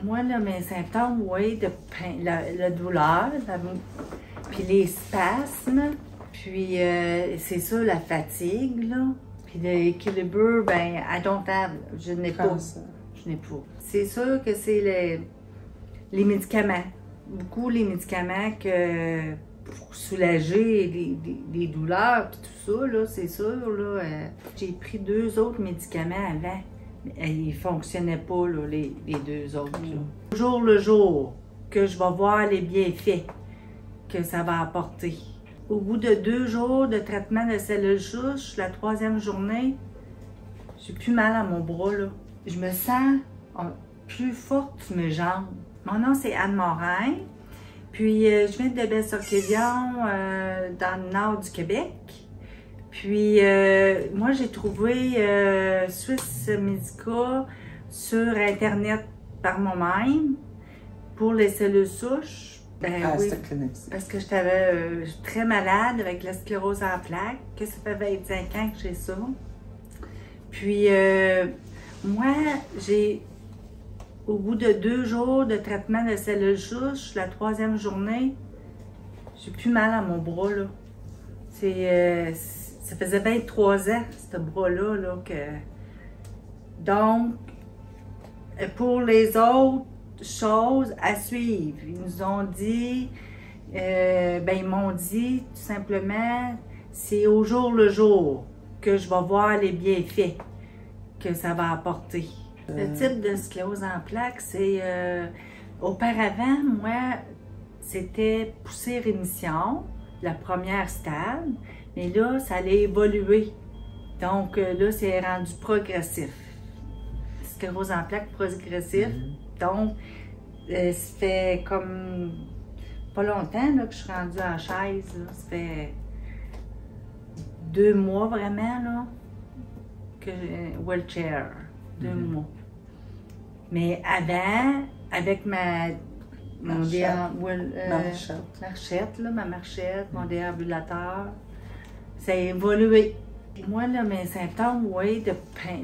Moi, là, mes symptômes, oui, la douleur, puis les spasmes, puis c'est ça, la fatigue, là. Puis l'équilibre, ben, I don't have, je n'ai pas. Je n'ai pas. C'est sûr que c'est les médicaments. Beaucoup les médicaments que pour soulager les douleurs puis tout ça, là, c'est sûr, là. J'ai pris 2 autres médicaments avant. Ils ne fonctionnaient pas, là, les 2 autres. Au jour le jour, que je vais voir les bienfaits que ça va apporter. Au bout de 2 jours de traitement de cellules souches, la 3e journée, j'ai plus mal à mon bras, là. Je me sens plus forte sur mes jambes. Mon nom, c'est Anne Morin. Puis, je viens de Baie-Saint-Quévillon, dans le nord du Québec. Puis, moi, j'ai trouvé Swiss Medica sur Internet par moi-même pour les cellules souches. Ben, oui, parce que j'étais très malade avec la sclérose en plaques, que ça fait 25 ans que j'ai ça. Puis, moi, au bout de 2 jours de traitement de cellules souches, la 3e journée, j'ai plus mal à mon bras, là. Ça faisait 23 ans, ce bras-là, là, que... Donc, pour les autres choses à suivre, ils nous ont dit, ils m'ont dit tout simplement, c'est au jour le jour que je vais voir les bienfaits que ça va apporter. Le type de sclérose en plaques, c'est... auparavant, moi, c'était poussée-rémission, la première stade, mais là, ça allait évoluer. Donc là, c'est rendu progressif. Sclérose en plaques progressif. Donc, ça fait comme pas longtemps là, que je suis rendue en chaise. Là. Ça fait 2 mois vraiment, là, que j'ai wheelchair. 2 mois. Mais avant, avec ma marchette, mon déambulateur, ça a évolué. Moi, là, mes symptômes, oui,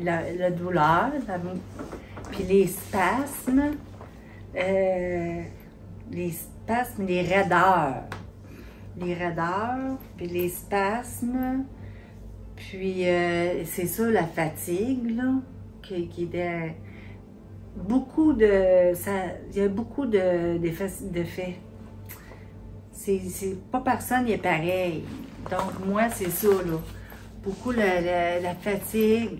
la douleur, puis les spasmes, les raideurs. Les raideurs, puis les spasmes, puis c'est ça, la fatigue, là, qui était... il y a beaucoup d'effets. C'est pas personne n'est pareil. Donc, moi, c'est ça, là. Beaucoup la fatigue,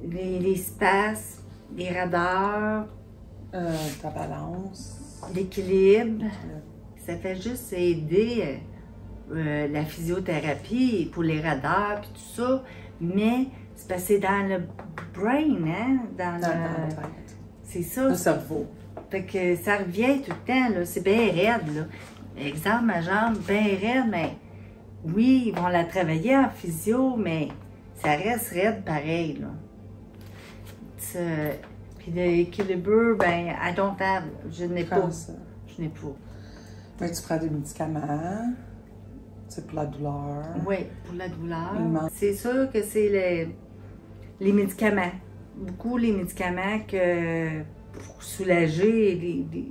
les spasmes, les raideurs. Ta balance. L'équilibre. Ça fait juste aider la physiothérapie pour les raideurs et tout ça. Mais c'est parce que c'est dans le brain, hein? Dans la tête. C'est ça. Le cerveau. Fait que ça revient tout le temps, là. C'est bien raide, là. Exemple, ma jambe, bien raide, mais oui, ils vont la travailler en physio, mais ça reste raide pareil, là. Puis l'équilibre, ben, I don't have, je n'ai pas. Je n'ai pas. Mais tu prends des médicaments, c'est pour la douleur. Oui, pour la douleur. C'est sûr que c'est les médicaments. Beaucoup les médicaments que pour soulager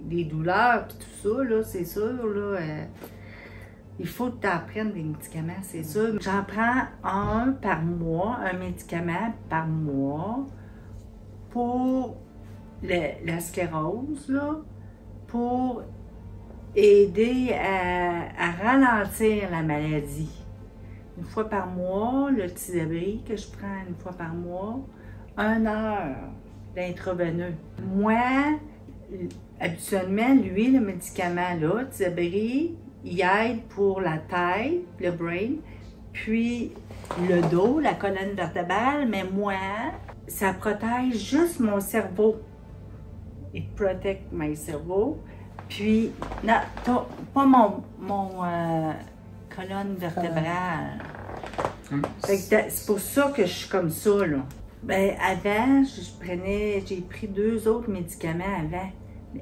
les douleurs et tout ça, là, c'est sûr, là, il faut que tu apprennes des médicaments, c'est sûr. J'en prends un par mois, un médicament par mois pour la sclérose, là, pour aider à ralentir la maladie. Une fois par mois, le Tizabri que je prends une fois par mois, 1 heure d'intraveineux. Moi, habituellement, lui, le médicament-là, Tizabri, il aide pour la tête, le brain, puis le dos, la colonne vertébrale, mais moi, ça protège juste mon cerveau. It protects my cerveau. Puis, non, pas mon colonne vertébrale. C'est pour ça que je suis comme ça, là. Ben, avant, j'ai pris 2 autres médicaments avant.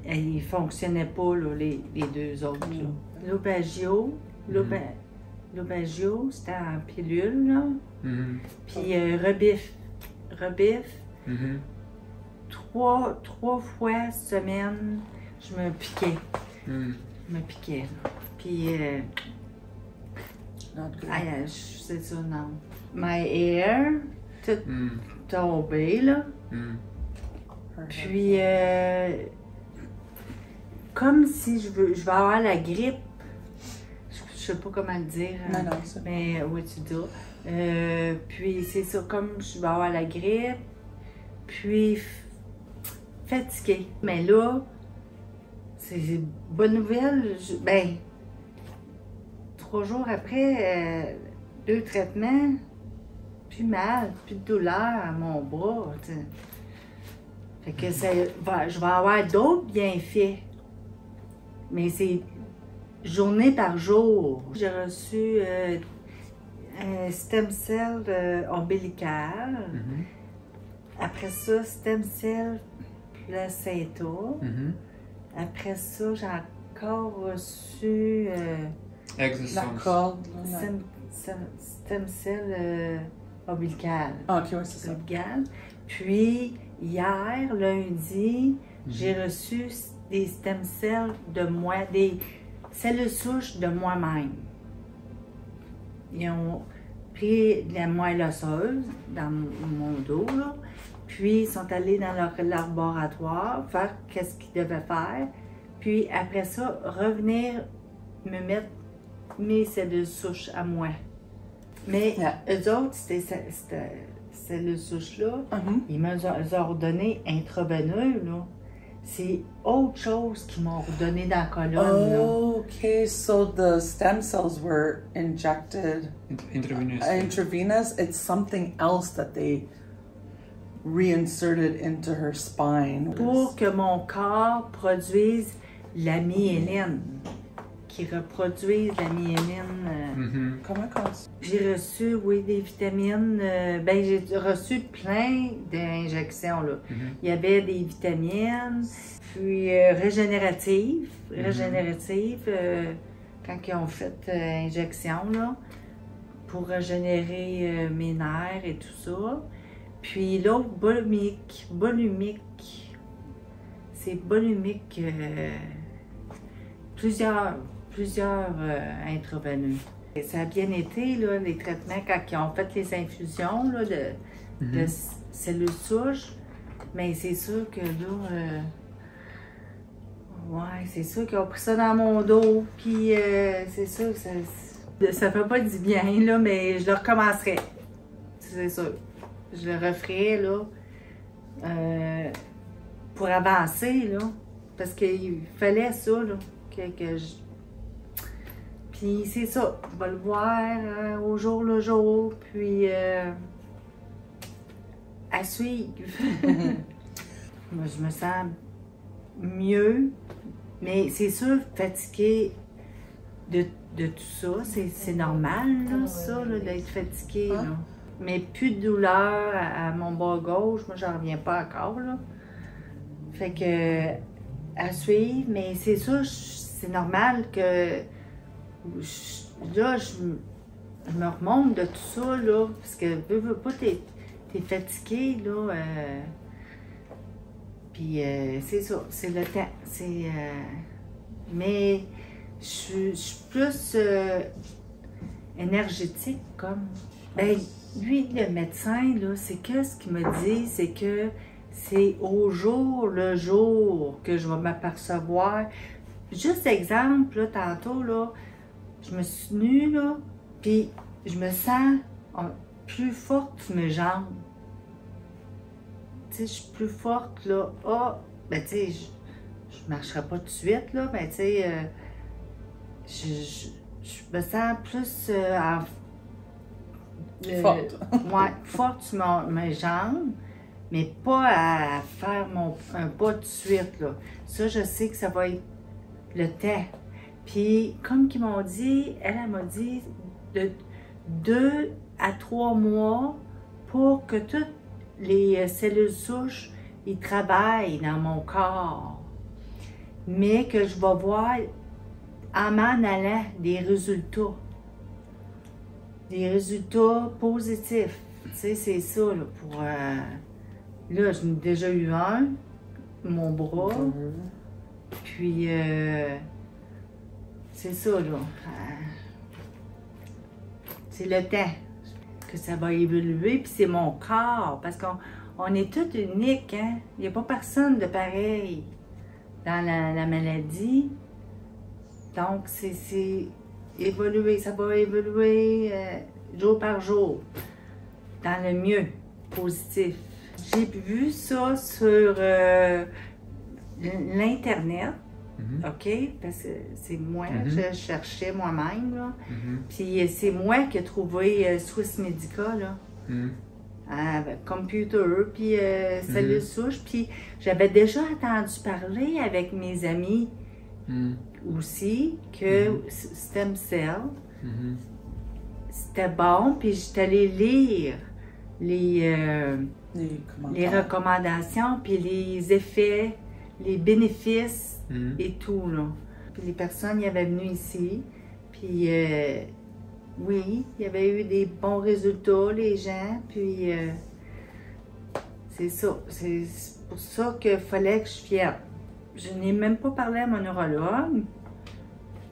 Ils ne fonctionnaient pas, là, les 2 autres. L'Aubagio, c'était en pilule, là. Puis Rebif. trois fois semaine, je me piquais. Mm. Je me piquais, là. Puis, c'est ça, non. My hair, tout tombé, là. Mm. Puis, comme si je vais avoir la grippe. Je sais pas comment le dire. Non, non, c'est bon. Mais oui, tu dis. Puis, c'est ça, comme je vais avoir la grippe. Puis, fatiguée. Mais là, c'est une bonne nouvelle. Ben, 3 jours après, 2 traitements, plus mal, plus de douleur à mon bras. T'sais. Fait que je vais avoir d'autres bienfaits. Mais c'est journée par jour. J'ai reçu un stem cell ombilical. Après ça, stem cell placenta. Après ça, j'ai encore reçu La Exosomes. corde. Là, stem cell ombilical. Ah, ok, oui, c'est ça. Ombilical. Puis, hier, lundi, j'ai reçu des stem cells de moi, des cellules souches de moi-même. Ils ont pris de la moelle osseuse dans mon dos, là, puis ils sont allés dans leur laboratoire faire qu'est-ce qu'ils devaient faire, puis après ça, revenir me mettre mes cellules souches à moi. Mais eux autres, c'était cellules souches-là, ils m'ont ordonné intraveineux, là. C'est autre chose qu'ils m'ont redonné dans la colonne, là. Okay, so the stem cells were injected Intravenous. intravenous. It's something else that they reinserted into her spine. Pour que mon corps produise la myéline, qui reproduise la myéline. Comment qu'on dit? J'ai reçu, oui, des vitamines. Ben, j'ai reçu plein d'injections, là. Il y avait des vitamines, puis régénératives. Quand ils ont fait injection, là, pour régénérer mes nerfs et tout ça. Puis l'autre, volumique. C'est volumique. Plusieurs intraveineux. Et ça a bien été, là, les traitements, quand ils ont fait les infusions là, de cellules souches. Mais c'est sûr que là, ouais, c'est sûr qu'ils ont pris ça dans mon dos. Puis c'est sûr que ça fait pas du bien, là, mais je le recommencerai. C'est sûr. Je le referai, là, pour avancer, là. Parce qu'il fallait ça, là. Puis c'est ça, je vais le voir au jour le jour, puis à suivre. Moi, je me sens mieux, mais c'est sûr, fatiguée de tout ça, c'est normal, là, ça, là, d'être fatiguée, là. Mais plus de douleur à mon bras gauche, moi, j'en reviens pas encore, là. Fait que, à suivre, mais c'est sûr, c'est normal que là, je me remonte de tout ça, là, parce que veux pas, t'es fatigué, là, puis c'est ça, c'est le temps, mais je suis plus énergétique, comme, ben, lui, le médecin, là, c'est que ce qu'il me dit, c'est que c'est au jour le jour que je vais m'apercevoir. Juste exemple, là, tantôt, là, je me suis tenue, là, puis je me sens plus forte sur mes jambes. Tu sais, je suis plus forte, là. Ah, ben, tu sais, je marcherai pas tout de suite, là, mais tu sais, je me sens plus forte. Ouais, forte sur mes jambes, mais pas à faire un pas tout de suite, là. Ça, je sais que ça va être le temps. Puis, comme qu'ils m'ont dit, elle m'a dit de 2 à 3 mois pour que toutes les cellules souches, ils travaillent dans mon corps. Mais que je vais voir en m'en allant des résultats. Des résultats positifs. Tu sais, c'est ça, là, Là, j'en ai déjà eu un, mon bras. Puis, c'est ça, là. C'est le temps que ça va évoluer, puis c'est mon corps, parce qu'on est tous uniques, hein? Il n'y a pas personne de pareil dans la maladie. Donc, c'est évoluer, ça va évoluer jour par jour, dans le mieux, positif. J'ai vu ça sur l'Internet, OK? Parce que c'est moi, je cherchais moi-même, là. Puis c'est moi qui ai trouvé Swiss Medica, là. Avec computer, puis cellules souches. Puis j'avais déjà entendu parler avec mes amis aussi que stem cell, c'était bon. Puis j'étais allée lire les recommandations, puis les effets, les bénéfices et tout, là. Puis les personnes y avaient venu ici, puis oui, il y avait eu des bons résultats, les gens, puis c'est ça. C'est pour ça qu'il fallait que je vienne. Je n'ai même pas parlé à mon neurologue.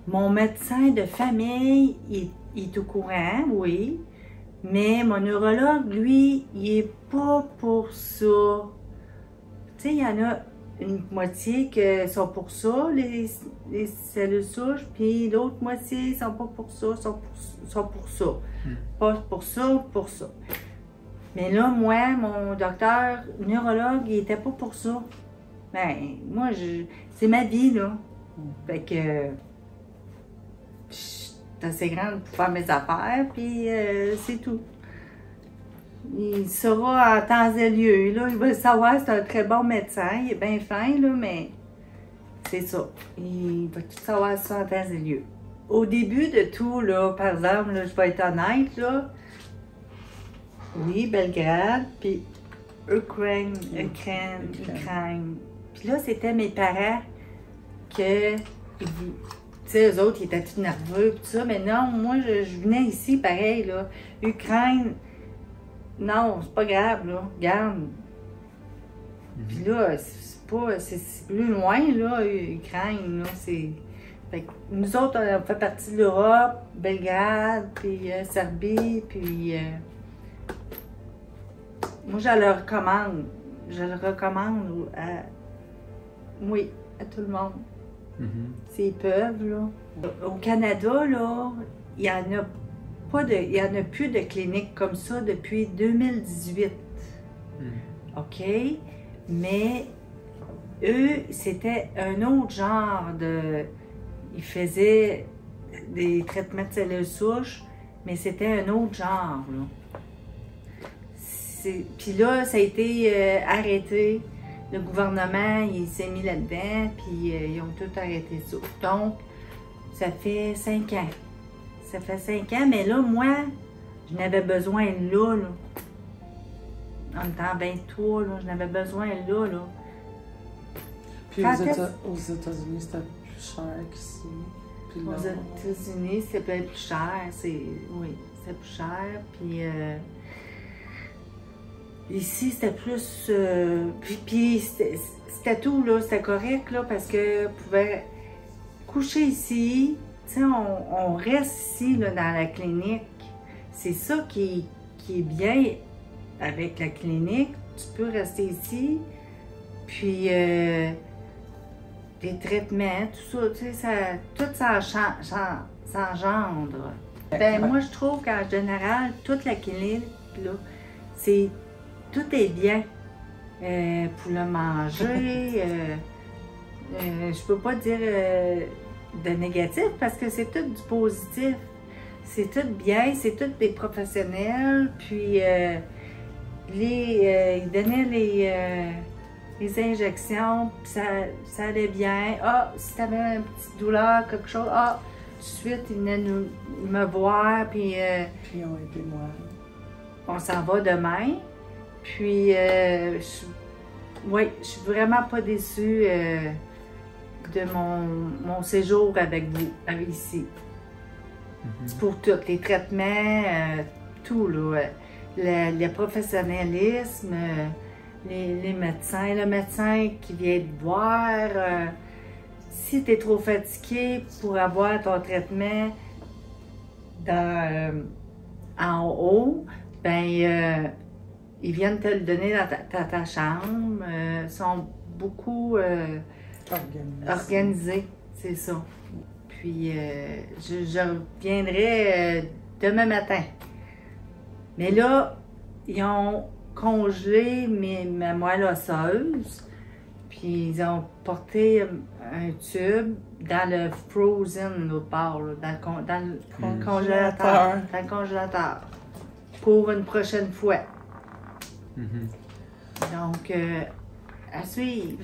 Mon médecin de famille, il est au courant, oui. Mais mon neurologue, lui, il est pas pour ça. Tu sais, il y en a une moitié qui sont pour ça, les cellules souches, puis l'autre moitié sont pas pour ça, sont pour ça. Pas pour ça, pour ça. Mais là, moi, mon docteur neurologue, il était pas pour ça. Ben, moi, c'est ma vie, là. Fait que je suis assez grande pour faire mes affaires, puis c'est tout. Il sera en temps et lieu, là. Il va le savoir, c'est un très bon médecin. Il est bien fin, là, mais c'est ça. Il va tout savoir ça en temps et lieu. Au début de tout, là, par exemple, là, je vais être honnête, là. Oui, Belgrade, puis Ukraine. Puis là, c'était mes parents que, tu sais, eux autres, ils étaient tous nerveux, tout ça. Mais non, moi, je venais ici, pareil, là. Ukraine, non, c'est pas grave, là. Regarde. Puis là, c'est plus loin, là, Ukraine, là. Fait que nous autres, on fait partie de l'Europe, Belgrade, puis Serbie, puis moi, je le recommande. Je le recommande oui, à tout le monde. S'ils peuvent, là. Au Canada, là, il y en a plus de cliniques comme ça depuis 2018. OK? Mais eux, c'était un autre genre de... Ils faisaient des traitements de cellules souches, mais c'était un autre genre, là. Puis là, ça a été arrêté. Le gouvernement, il s'est mis là-dedans, puis ils ont tout arrêté ça. Donc, ça fait 5 ans. Ça fait 5 ans, mais là, moi, je n'avais besoin là. En temps 23, là, je n'avais besoin là. Puis aux États-Unis, c'était plus cher qu'ici. Aux États-Unis, c'était plus cher. Oui, c'est plus cher. Puis ici, c'était plus... puis c'était tout, là. C'était correct, là, parce que on pouvait coucher ici. Tu sais, on reste ici, là, dans la clinique. C'est ça qui est bien avec la clinique. Tu peux rester ici. Puis, les traitements, tout ça, tu sais, tout s'engendre. Ben, moi, je trouve qu'en général, toute la clinique, là, tout est bien pour le manger. Je peux pas dire de négatif parce que c'est tout du positif. C'est tout bien, c'est tout des professionnels. Puis ils donnaient les injections, puis ça allait bien. Ah, si tu avais une petite douleur, quelque chose, tout de suite, ils venaient me voir, puis ils ont été moi. On s'en va demain. Puis, je suis vraiment pas déçue de mon séjour avec vous, ici. Pour tout, les traitements, tout, là. Le professionnalisme, les médecins. Le médecin qui vient te voir, si tu es trop fatigué pour avoir ton traitement en haut, ben ils viennent te le donner dans ta chambre. Ils sont beaucoup organisés, c'est ça. Puis je reviendrai demain matin. Mais là, ils ont congelé ma moelle osseuse, puis ils ont porté un tube dans le frozen, l'autre part, là, dans le congélateur. Dans le congélateur. Pour une prochaine fois. Donc, à suivre.